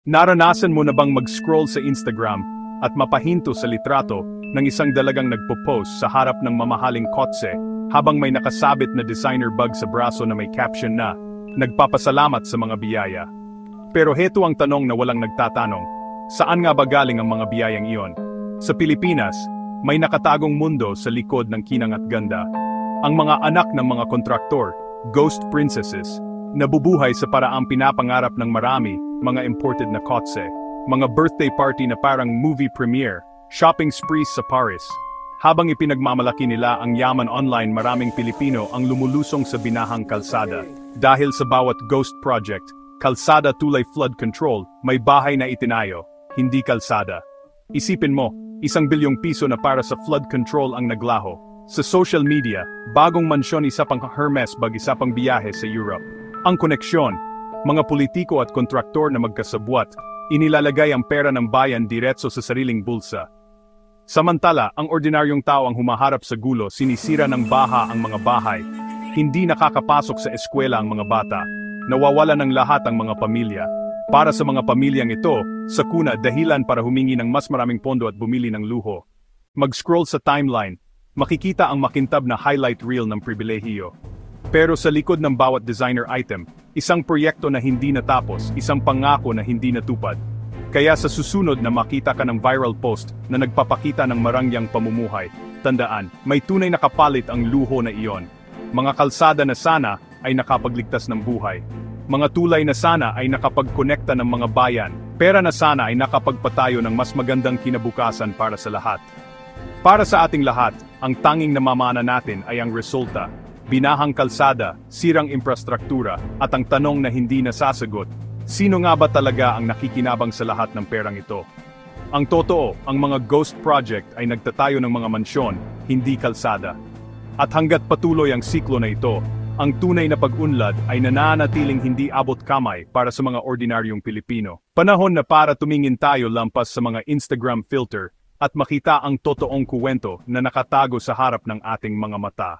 Naranasan mo na bang mag-scroll sa Instagram at mapahinto sa litrato ng isang dalagang nagpo-post sa harap ng mamahaling kotse habang may nakasabit na designer bag sa braso na may caption na, "Nagpapasalamat sa mga biyaya." Pero heto ang tanong na walang nagtatanong, saan nga ba galing ang mga biyayang iyon? Sa Pilipinas, may nakatagong mundo sa likod ng kinang at ganda. Ang mga anak ng mga kontraktor, ghost princesses, nabubuhay sa paraang pinapangarap ng marami, mga imported na kotse, mga birthday party na parang movie premiere, shopping sprees sa Paris. Habang ipinagmamalaki nila ang yaman online, maraming Pilipino ang lumulusong sa binahang kalsada. Dahil sa bawat ghost project, kalsada tulay flood control, may bahay na itinayo, hindi kalsada. Isipin mo, 1 bilyong piso na para sa flood control ang naglaho. Sa social media, bagong mansyon, isa pang Hermes bag, isa pang biyahe sa Europe. Ang koneksyon, mga politiko at kontraktor na magkasabwat, inilalagay ang pera ng bayan diretso sa sariling bulsa. Samantala, ang ordinaryong tao ang humaharap sa gulo, sinisira ng baha ang mga bahay, hindi nakakapasok sa eskwela ang mga bata, nawawala ng lahat ang mga pamilya. Para sa mga pamilyang ito, sakuna dahilan para humingi ng mas maraming pondo at bumili ng luho. Mag-scroll sa timeline, makikita ang makintab na highlight reel ng pribilehiyo. Pero sa likod ng bawat designer item, isang proyekto na hindi natapos, isang pangako na hindi natupad. Kaya sa susunod na makita ka ng viral post na nagpapakita ng marangyang pamumuhay, tandaan, may tunay na kapalit ang luho na iyon. Mga kalsada na sana ay nakapagligtas ng buhay. Mga tulay na sana ay nakapagkonekta ng mga bayan. Pera na sana ay nakapagpatayo ng mas magandang kinabukasan para sa lahat. Para sa ating lahat, ang tanging namamana natin ay ang resulta. Binahang kalsada, sirang infrastruktura, at ang tanong na hindi nasasagot, sino nga ba talaga ang nakikinabang sa lahat ng perang ito? Ang totoo, ang mga ghost project ay nagtatayo ng mga mansyon, hindi kalsada. At hanggat patuloy ang siklo na ito, ang tunay na pag-unlad ay nananatiling hindi abot kamay para sa mga ordinaryong Pilipino. Panahon na para tumingin tayo lampas sa mga Instagram filter at makita ang totoong kuwento na nakatago sa harap ng ating mga mata.